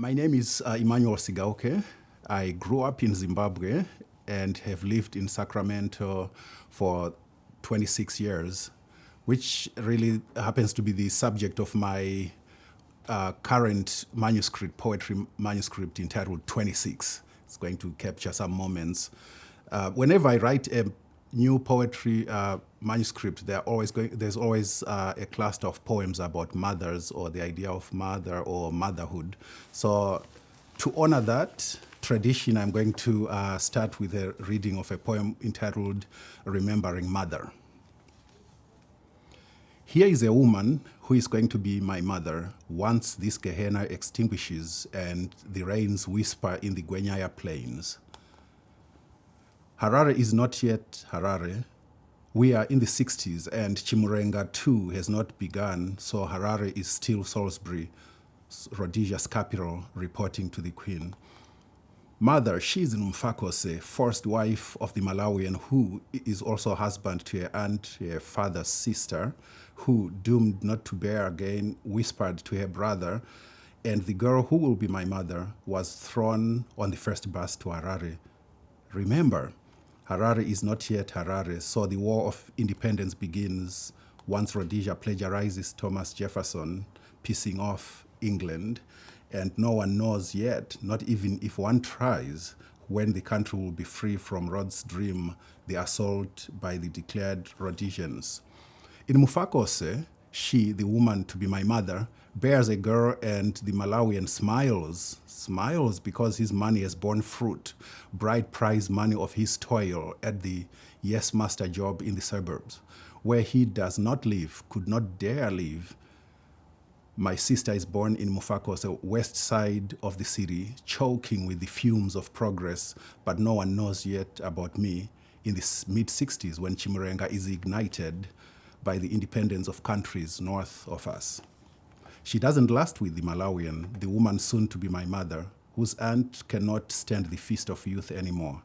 My name is Emmanuel Sigauke. I grew up in Zimbabwe and have lived in Sacramento for 26 years, which really happens to be the subject of my current poetry manuscript entitled 26. It's going to capture some moments. Whenever I write a new poetry manuscript, there's always a cluster of poems about mothers or the idea of mother or motherhood. So to honor that tradition, I'm going to start with a reading of a poem entitled Remembering Mother. Here is a woman who is going to be my mother once this Gehenna extinguishes and the rains whisper in the Gwenyaya plains. Harare is not yet Harare. We are in the 60s and Chimurenga too has not begun, so Harare is still Salisbury, Rhodesia's capital, reporting to the Queen. Mother, she is Mfakose, first wife of the Malawian who is also husband to her aunt, her father's sister, who, doomed not to bear again, whispered to her brother, and the girl who will be my mother was thrown on the first bus to Harare. Remember, Harare is not yet Harare, so the War of Independence begins once Rhodesia plagiarizes Thomas Jefferson, pissing off England, and no one knows yet, not even if one tries, when the country will be free from Rhodes' dream, the assault by the declared Rhodesians. In Mufakose, she, the woman to be my mother, bears a girl and the Malawian smiles because his money has borne fruit, bright prize money of his toil at the yes master job in the suburbs, where he does not live, could not dare live. My sister is born in Mufakose, west side of the city, choking with the fumes of progress, but no one knows yet about me in the mid-60s when Chimurenga is ignited by the independence of countries north of us. She doesn't last with the Malawian, the woman soon to be my mother, whose aunt cannot stand the feast of youth anymore.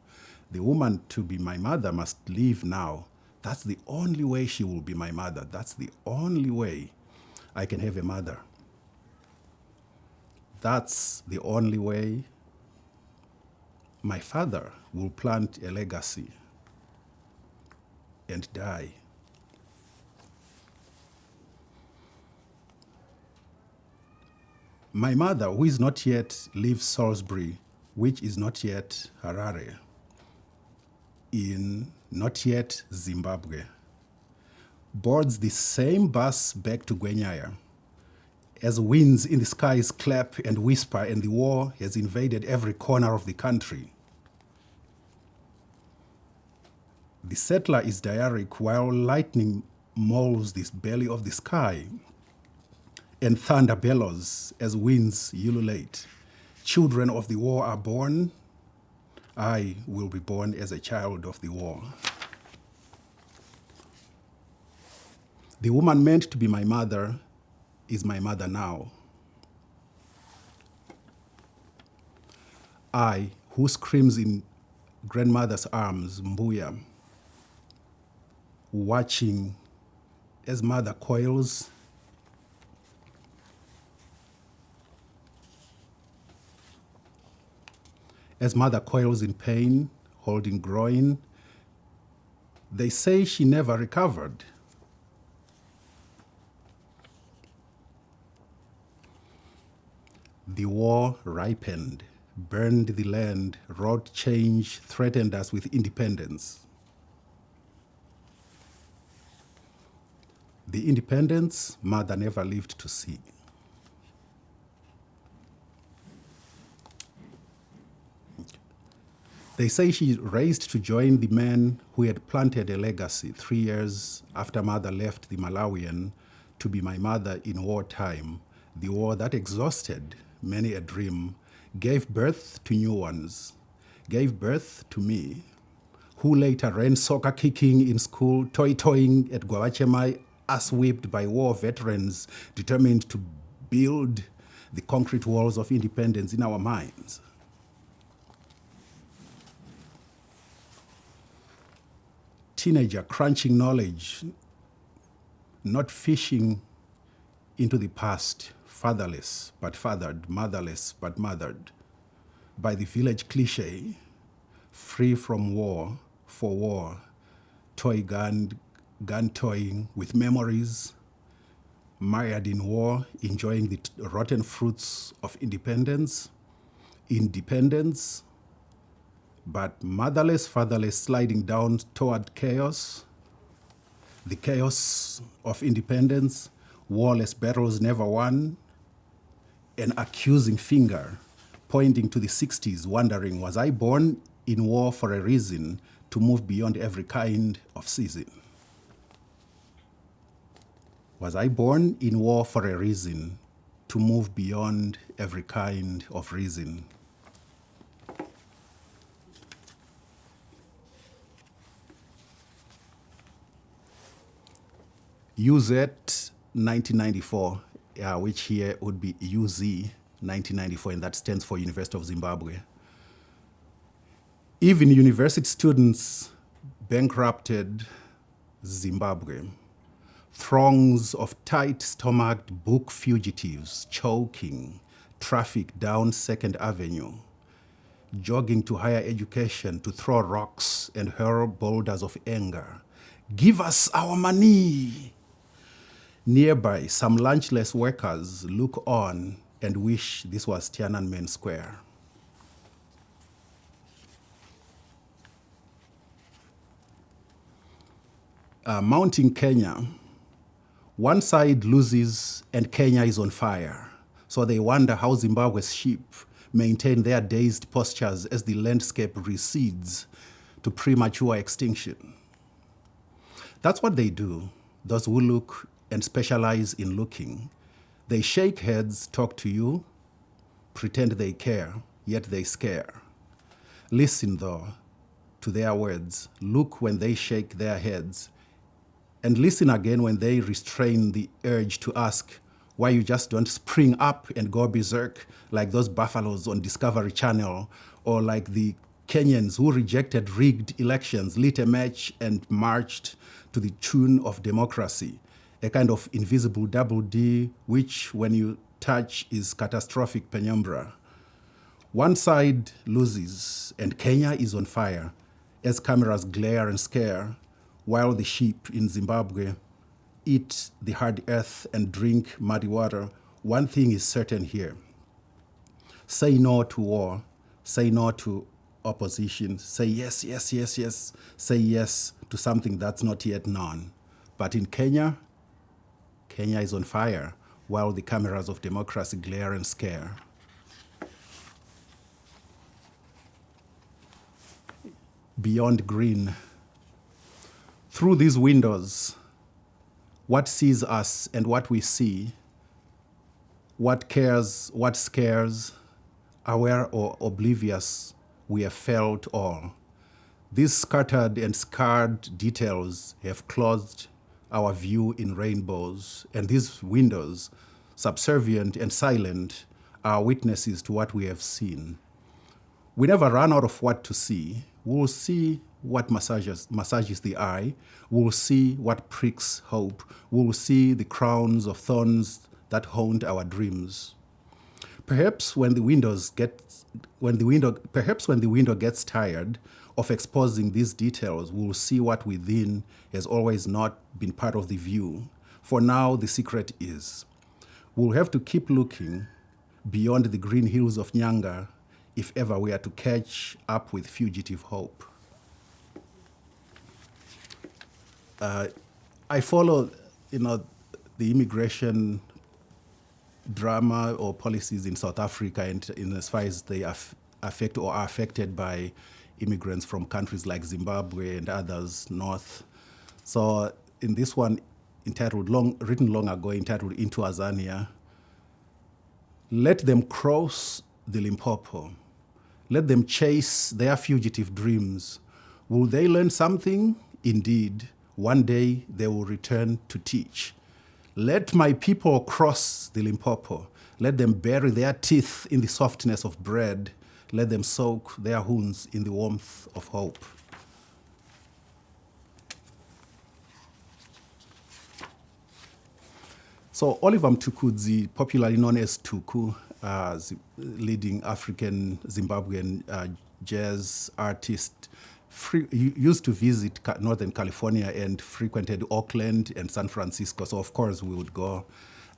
The woman to be my mother must leave now. That's the only way she will be my mother. That's the only way I can have a mother. That's the only way my father will plant a legacy and die. My mother, who is not yet, lives Salisbury, which is not yet Harare, in not yet Zimbabwe, boards the same bus back to Gwenyaya. As winds in the skies clap and whisper and the war has invaded every corner of the country. The settler is diaric while lightning mauls the belly of the sky and thunder bellows as winds ululate. Children of the war are born. I will be born as a child of the war. The woman meant to be my mother is my mother now. I, who screams in grandmother's arms, Mbuya, watching as mother coils, in pain, holding groin. They say she never recovered. The war ripened, burned the land, wrought change, threatened us with independence. The independence mother never lived to see. They say she raised to join the men who had planted a legacy 3 years after mother left the Malawian to be my mother in wartime, the war that exhausted many a dream, gave birth to new ones, gave birth to me, who later ran soccer kicking in school, toy-toying at Gwawachemai, ass-whipped by war veterans determined to build the concrete walls of independence in our minds. Teenager crunching knowledge, not fishing into the past, fatherless but fathered, motherless but mothered, by the village cliche, free from war, for war, toy gun toying with memories, mired in war, enjoying the rotten fruits of independence, but motherless, fatherless, sliding down toward chaos, the chaos of independence, warless battles never won, an accusing finger pointing to the 60s, wondering, was I born in war for a reason to move beyond every kind of season? Was I born in war for a reason to move beyond every kind of reason? UZ 1994, which here would be UZ 1994, and that stands for University of Zimbabwe. Even university students bankrupted Zimbabwe. Throngs of tight-stomached book fugitives choking traffic down 2nd Avenue, jogging to higher education to throw rocks and hurl boulders of anger. Give us our money! Nearby, some lunchless workers look on and wish this was Tiananmen Square. Mounting Kenya, one side loses and Kenya is on fire. So they wonder how Zimbabwe's sheep maintain their dazed postures as the landscape recedes to premature extinction. That's what they do, those who look and specialize in looking. They shake heads, talk to you, pretend they care, yet they scare. Listen, though, to their words. Look when they shake their heads. And listen again when they restrain the urge to ask why you just don't spring up and go berserk like those buffaloes on Discovery Channel, or like the Kenyans who rejected rigged elections, lit a match and marched to the tune of democracy, a kind of invisible double D, which when you touch is catastrophic penumbra. One side loses and Kenya is on fire as cameras glare and scare, while the sheep in Zimbabwe eat the hard earth and drink muddy water. One thing is certain here. Say no to war, say no to opposition, say yes, yes, yes, yes, say yes to something that's not yet known. But in Kenya, Kenya is on fire while the cameras of democracy glare and scare. Beyond green. Through these windows, what sees us and what we see, what cares, what scares, aware or oblivious, we have felt all. These scattered and scarred details have clothed our view in rainbows, and these windows, subservient and silent, are witnesses to what we have seen. We never run out of what to see. We'll see what massages the eye. We'll see what pricks hope. We'll see the crowns of thorns that haunt our dreams. Perhaps when the window gets tired of exposing these details, we'll see what within has always not been part of the view. For now, the secret is, we'll have to keep looking beyond the green hills of Nyanga if ever we are to catch up with fugitive hope. I follow, the immigration drama or policies in South Africa, and in as far as they affect or are affected by immigrants from countries like Zimbabwe and others north. So in this one, written long ago, entitled Into Azania, let them cross the Limpopo. Let them chase their fugitive dreams. Will they learn something? Indeed, one day they will return to teach. Let my people cross the Limpopo. Let them bury their teeth in the softness of bread. Let them soak their wounds in the warmth of hope. So Oliver Mtukudzi, popularly known as Tuku, leading African Zimbabwean jazz artist, used to visit Northern California and frequented Oakland and San Francisco. So of course we would go,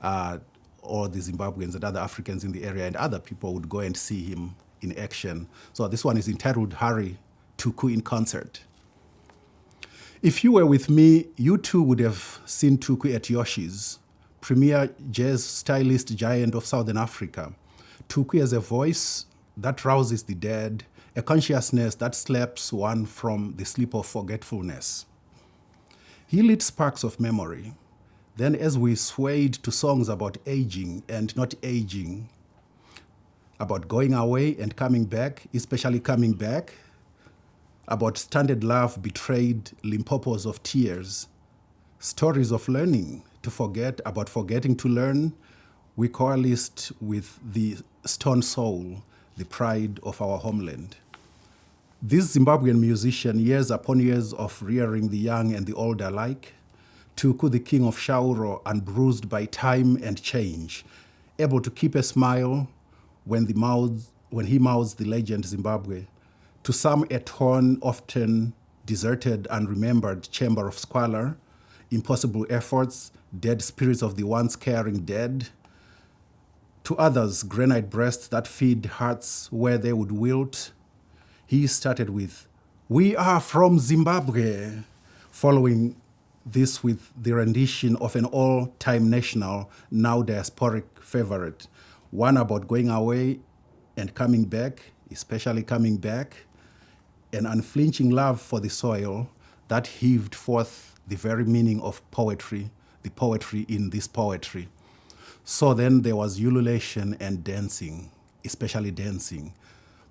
all the Zimbabweans and other Africans in the area and other people would go and see him in action. So this one is entitled Harry Tuku in Concert. If you were with me, you too would have seen Tuku at Yoshi's, premier jazz stylist giant of Southern Africa. Tuku has a voice that rouses the dead, a consciousness that slaps one from the sleep of forgetfulness. He lit sparks of memory. Then as we swayed to songs about aging and not aging, about going away and coming back, especially coming back, about stranded love, betrayed Limpopos of tears, stories of learning to forget, about forgetting to learn, we coalesced with the stone soul, the pride of our homeland. This Zimbabwean musician, years upon years of rearing the young and the old alike, Tuku, the king of Shauro, unbruised by time and change, able to keep a smile when he mouths the legend Zimbabwe, to some a torn, often deserted, unremembered chamber of squalor, impossible efforts, dead spirits of the once caring dead. To others, granite breasts that feed hearts where they would wilt. He started with, "We are from Zimbabwe," following this with the rendition of an all-time national, now diasporic favorite, one about going away and coming back, especially coming back, an unflinching love for the soil that heaved forth the very meaning of poetry, the poetry in this poetry. So then there was ululation and dancing, especially dancing,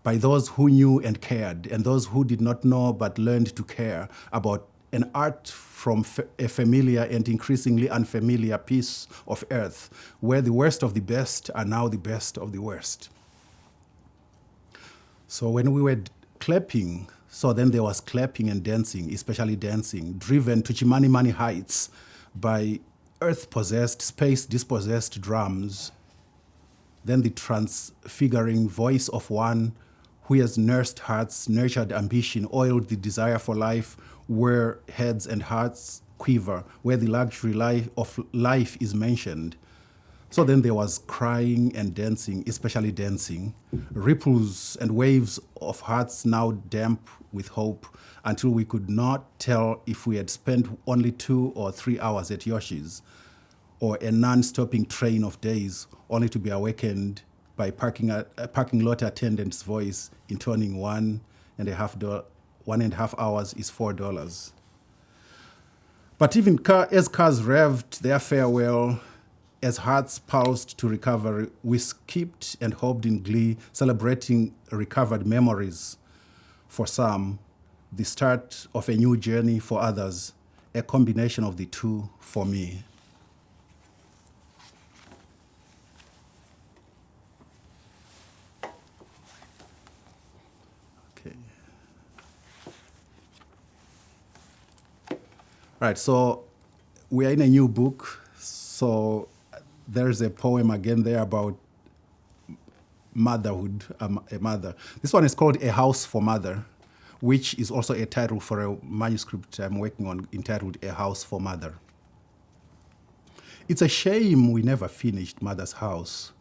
by those who knew and cared, and those who did not know but learned to care about an art from a familiar and increasingly unfamiliar piece of earth, where the worst of the best are now the best of the worst. So when we were clapping, so then there was clapping and dancing, especially dancing, driven to Chimanimani heights by earth-possessed, space-dispossessed drums. Then the transfiguring voice of one who has nursed hearts, nurtured ambition, oiled the desire for life, where heads and hearts quiver, where the luxury of life is mentioned. So then there was crying and dancing, especially dancing, ripples and waves of hearts now damp with hope, until we could not tell if we had spent only 2 or 3 hours at Yoshi's, or a non-stopping train of days, only to be awakened by a parking lot attendant's voice intoning 1.5 hours is $4. But even as cars revved their farewell, as hearts pulsed to recovery, we skipped and hoped in glee, celebrating recovered memories. For some, the start of a new journey; for others, a combination of the two for me. Okay. Right, so we are in a new book. So there's a poem again there about motherhood, a mother. This one is called A House for Mother, which is also a title for a manuscript I'm working on entitled A House for Mother. It's a shame we never finished Mother's House.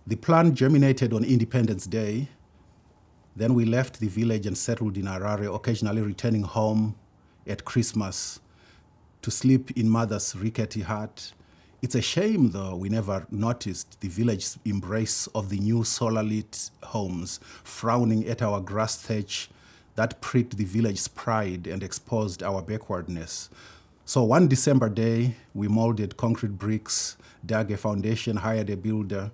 The plan germinated on Independence Day. Then we left the village and settled in Harare, occasionally returning home at Christmas to sleep in Mother's rickety hut. It's a shame, though, we never noticed the village's embrace of the new solar-lit homes, frowning at our grass thatch that pricked the village's pride and exposed our backwardness. So one December day, we molded concrete bricks, dug a foundation, hired a builder,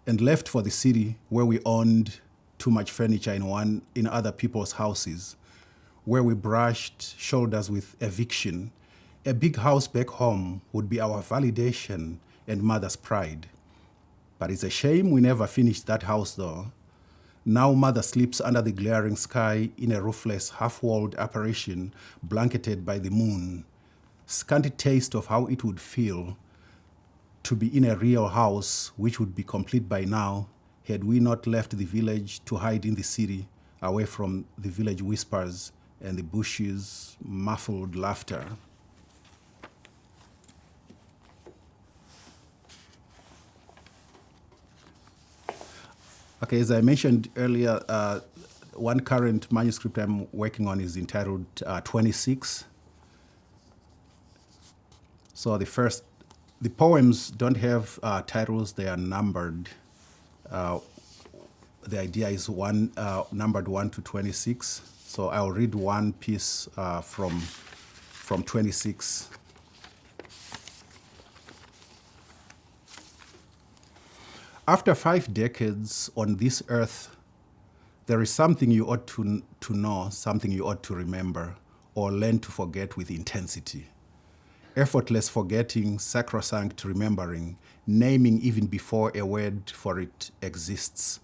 and left for the city where we owned too much furniture in other people's houses, where we brushed shoulders with eviction. A big house back home would be our validation and Mother's pride. But it's a shame we never finished that house, though. Now Mother sleeps under the glaring sky in a roofless, half-walled apparition, blanketed by the moon. Scanty taste of how it would feel to be in a real house, which would be complete by now, had we not left the village to hide in the city, away from the village whispers and the bushes' muffled laughter. Okay, as I mentioned earlier, one current manuscript I'm working on is entitled 26. So the poems don't have titles, they are numbered. The idea is numbered 1 to 26. So I'll read one piece from 26. After 5 decades on this earth, there is something you ought to know, something you ought to remember, or learn to forget with intensity. Effortless forgetting, sacrosanct remembering, naming even before a word for it exists.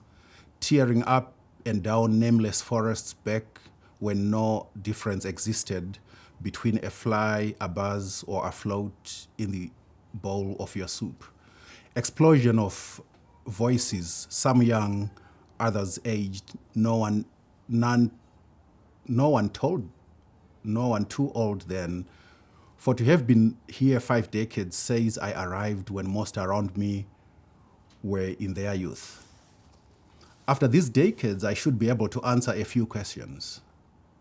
Tearing up and down nameless forests back when no difference existed between a fly, a buzz, or a float in the bowl of your soup. Explosion of voices, some young, others aged, no one too old then. For to have been here 5 decades says I arrived when most around me were in their youth. After these decades, I should be able to answer a few questions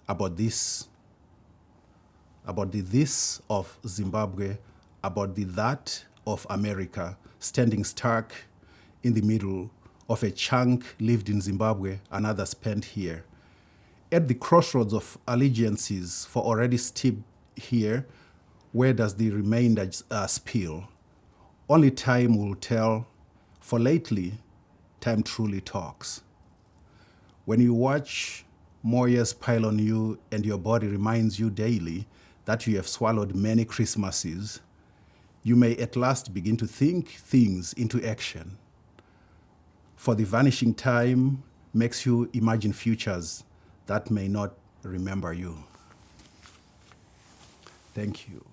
about the this of Zimbabwe, about the that of America, standing stark in the middle of a chunk lived in Zimbabwe, another spent here. At the crossroads of allegiances, for already steeped here, where does the remainder spill? Only time will tell, for lately, time truly talks. When you watch more years pile on you and your body reminds you daily that you have swallowed many Christmases, you may at last begin to think things into action. For the vanishing time makes you imagine futures that may not remember you. Thank you.